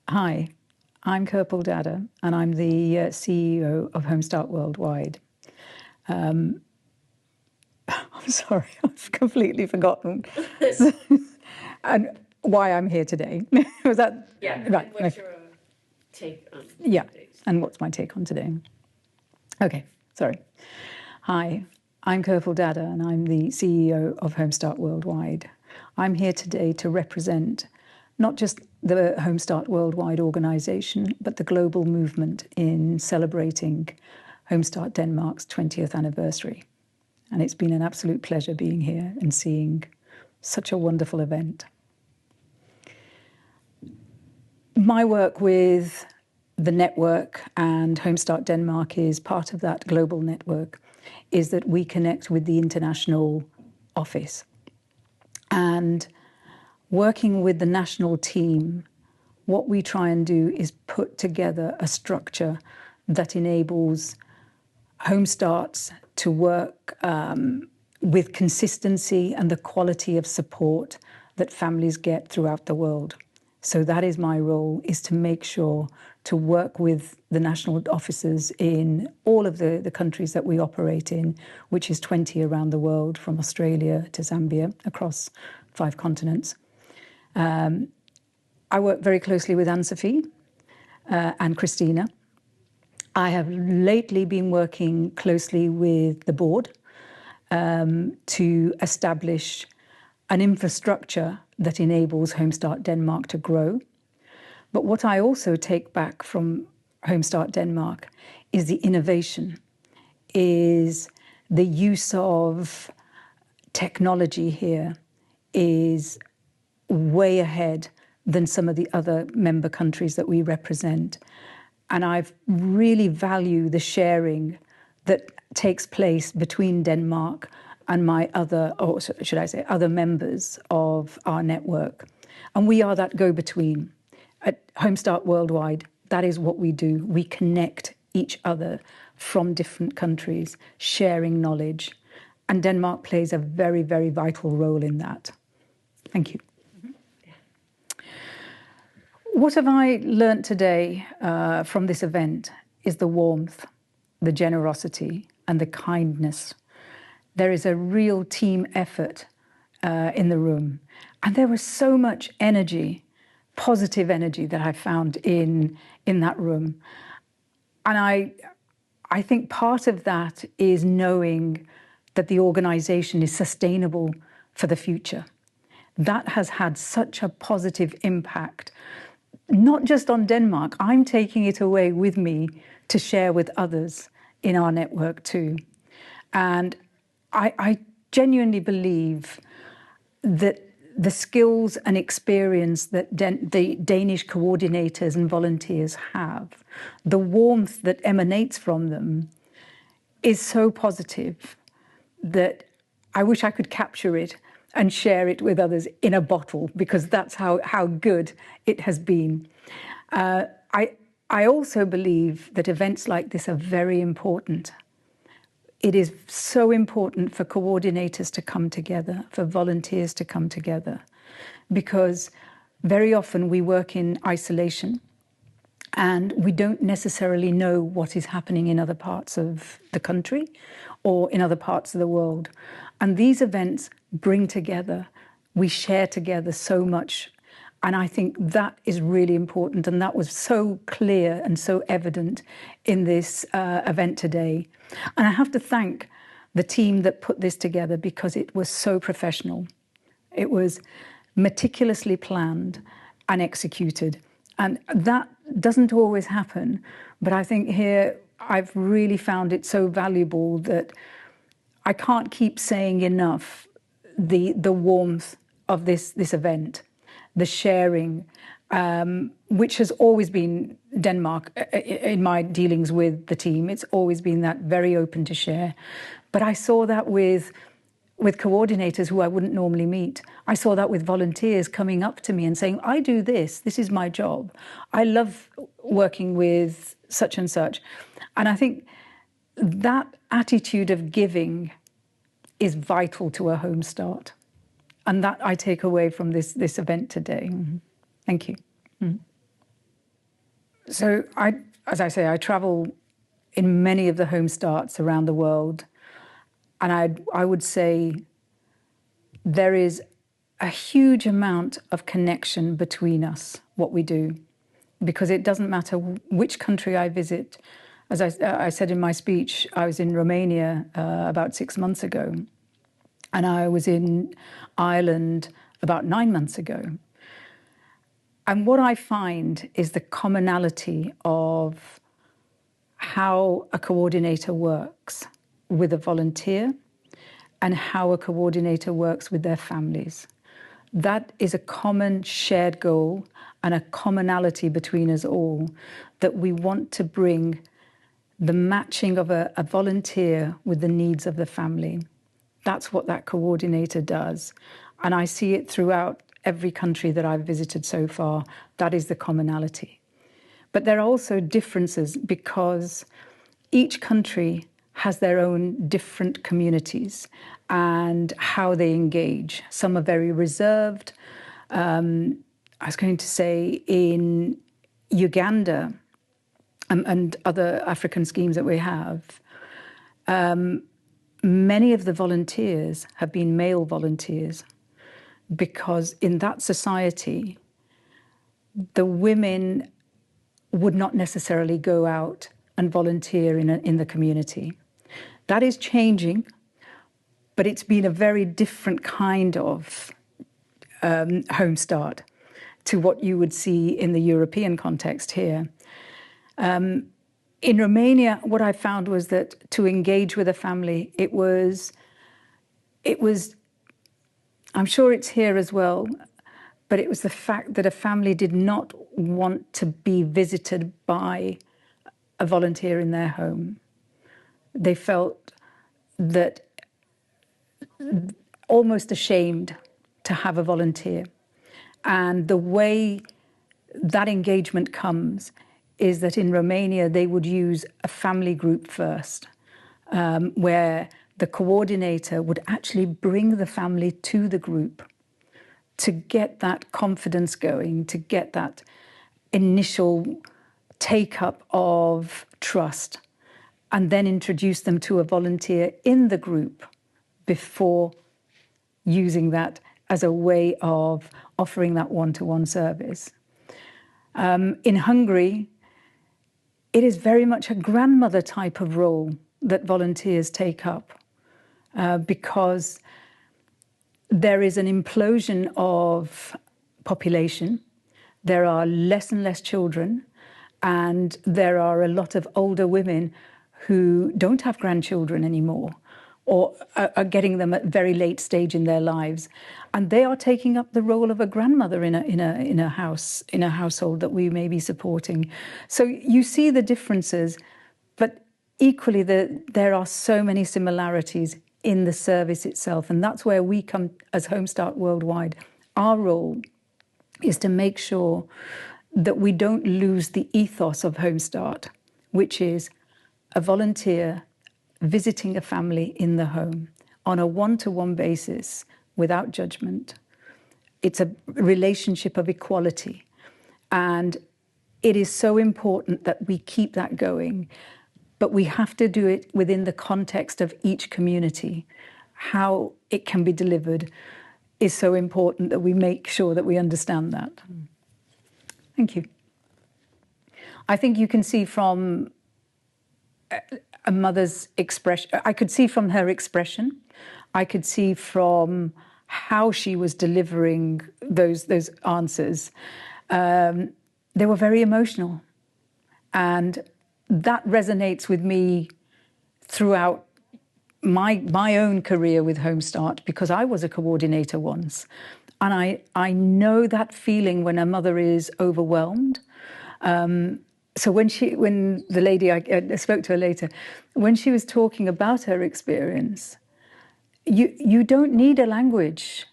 Hi, I'm Kirpal Dhadda, and I'm the CEO of Homestart Worldwide. I'm sorry, I've completely forgotten and why I'm here today. Was that right? What's your take on Yeah, today's? and what's my take on today? Okay, sorry. Hi, I'm Kirpal Dhadda, and I'm the CEO of Homestart Worldwide. I'm here today to represent not just the Homestart Worldwide organisation, but the global movement in celebrating Homestart Denmark's 20th anniversary. And it's been an absolute pleasure being here and seeing such a wonderful event. My work with the network, and Homestart Denmark is part of that global network, is that we connect with the international office. And working with the national team, what we try and do is put together a structure that enables Homestarts to work with consistency and the quality of support that families get throughout the world. So that is my role, is to make sure to work with the national offices in all of the countries that we operate in, which is 20 around the world, from Australia to Zambia, across 5 continents. I work very closely with Anne-Sophie and Christina. I have lately been working closely with the board to establish an infrastructure that enables Homestart Denmark to grow. But what I also take back from Homestart Denmark is the innovation, is the use of technology here is way ahead than some of the other member countries that we represent. And I really value the sharing that takes place between Denmark and my other, or should I say, other members of our network. And we are that go-between. At Homestart Worldwide, that is what we do. We connect each other from different countries, sharing knowledge. And Denmark plays a very, very vital role in that. Thank you. What have I learnt today from this event is the warmth, the generosity, and the kindness. There is a real team effort in the room. And there was so much energy, positive energy, that I found in that room. And I think part of that is knowing that the organisation is sustainable for the future. That has had such a positive impact, not just on Denmark. I'm taking it away with me to share with others in our network too. And I genuinely believe that the skills and experience that the Danish coordinators and volunteers have, the warmth that emanates from them, is so positive that I wish I could capture it and share it with others in a bottle, because that's how good it has been. I also believe that events like this are very important. It is so important for coordinators to come together, for volunteers to come together, because very often we work in isolation and we don't necessarily know what is happening in other parts of the country or in other parts of the world. And these events bring together, we share together so much. And I think that is really important. And that was so clear and so evident in this event today. And I have to thank the team that put this together, because it was so professional. It was meticulously planned and executed. And that doesn't always happen. But I think here I've really found it so valuable that I can't keep saying enough the warmth of this event, the sharing, which has always been Denmark in my dealings with the team. It's always been that very open to share. But I saw that with coordinators who I wouldn't normally meet. I saw that with volunteers coming up to me and saying, I do this is my job. I love working with such and such. And I think that attitude of giving is vital to a home start. And that I take away from this event today. Thank you. So as I say, I travel in many of the home starts around the world, and I would say there is a huge amount of connection between us, what we do, because it doesn't matter which country I visit. As I said in my speech, I was in Romania about 6 months ago, and I was in Ireland about 9 months ago. And what I find is the commonality of how a coordinator works with a volunteer and how a coordinator works with their families. That is a common shared goal and a commonality between us all, that we want to bring the matching of a volunteer with the needs of the family. That's what that coordinator does. And I see it throughout every country that I've visited so far. That is the commonality. But there are also differences because each country has their own different communities and how they engage. Some are very reserved. I was going to say in Uganda and other African schemes that we have, many of the volunteers have been male volunteers because in that society, the women would not necessarily go out and volunteer in the community. That is changing, but it's been a very different kind of home start to what you would see in the European context here. In Romania, what I found was that to engage with a family, it was, I'm sure it's here as well, but it was the fact that a family did not want to be visited by a volunteer in their home. They felt that almost ashamed to have a volunteer. And the way that engagement comes is that in Romania, they would use a family group first, where the coordinator would actually bring the family to the group to get that confidence going, to get that initial take-up of trust, and then introduce them to a volunteer in the group before using that as a way of offering that one-to-one service. In Hungary, it is very much a grandmother type of role that volunteers take up because there is an implosion of population. There are less and less children, and there are a lot of older women who don't have grandchildren anymore or are getting them at a very late stage in their lives. And they are taking up the role of a grandmother in a household that we may be supporting. So you see the differences, but equally there are so many similarities in the service itself. And that's where we come as Home Start Worldwide. Our role is to make sure that we don't lose the ethos of Home Start, which is a volunteer visiting a family in the home on a one-to-one basis without judgment. It's a relationship of equality. And it is so important that we keep that going, but we have to do it within the context of each community. How it can be delivered is so important that we make sure that we understand that. Thank you. I think you can see from a mother's expression, I could see from her expression, I could see from how she was delivering those answers. They were very emotional. And that resonates with me throughout my own career with Home Start, because I was a coordinator once. And I know that feeling when a mother is overwhelmed. So when the lady, I spoke to her later, when she was talking about her experience, you don't need a language.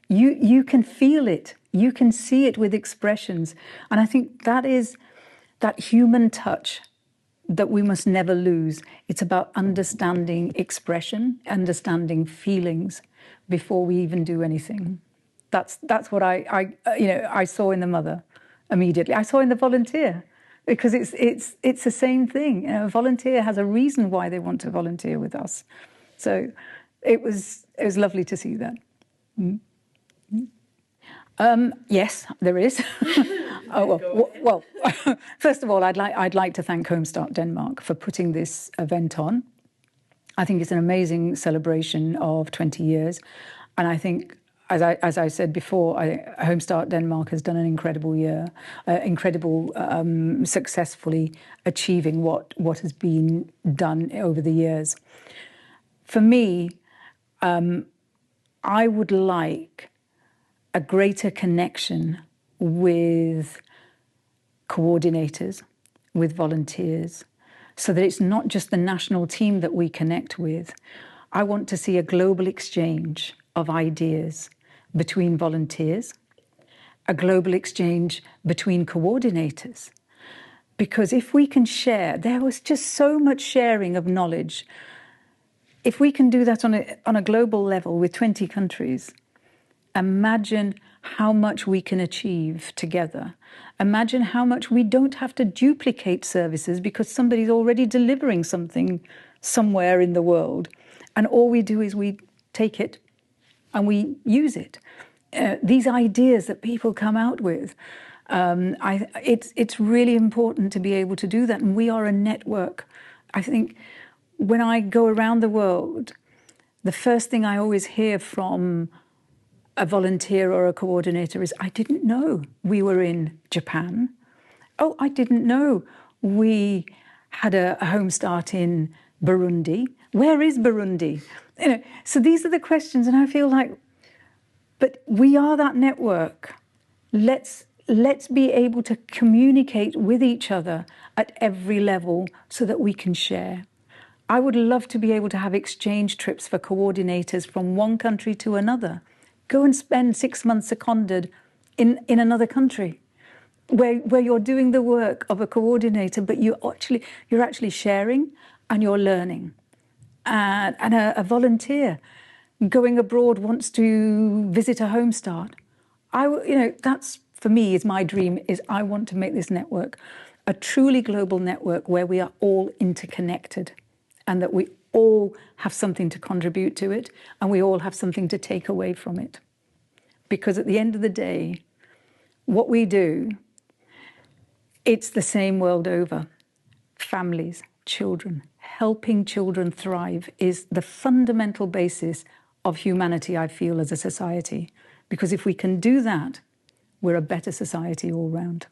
You can feel it. You can see it with expressions. And I think that is that human touch that we must never lose. It's about understanding expression, understanding feelings before we even do anything. That's what I saw in the mother. immediately. I saw in the volunteer, because it's the same thing. You know, a volunteer has a reason why they want to volunteer with us. So it was lovely to see that. Yes, there is. Well, first of all, I'd like to thank Home Start Denmark for putting this event on. I think it's an amazing celebration of 20 years, and I think, as I said before, Home Start Denmark has done an incredible year, successfully achieving what has been done over the years. For me, I would like a greater connection with coordinators, with volunteers, so that it's not just the national team that we connect with. I want to see a global exchange of ideas between volunteers, a global exchange between coordinators. Because if we can share, there was just so much sharing of knowledge. If we can do that on a global level with 20 countries, imagine how much we can achieve together. Imagine how much we don't have to duplicate services because somebody's already delivering something somewhere in the world. And all we do is we take it and we use it. These ideas that people come out with, it's really important to be able to do that. And we are a network. I think when I go around the world, the first thing I always hear from a volunteer or a coordinator is, I didn't know we were in Japan. Oh, I didn't know we had a home start in Burundi. Where is Burundi? You know, so these are the questions, and I feel like, but we are that network. Let's be able to communicate with each other at every level so that we can share. I would love to be able to have exchange trips for coordinators from one country to another. Go and spend 6 months seconded in another country where you're doing the work of a coordinator, but you're actually sharing and you're learning. And a volunteer going abroad wants to visit a home start. That's, for me, is my dream, is I want to make this network a truly global network where we are all interconnected and that we all have something to contribute to it and we all have something to take away from it. Because at the end of the day, what we do, it's the same world over. Families, children, helping children thrive is the fundamental basis of humanity, I feel, as a society. Because if we can do that, we're a better society all round.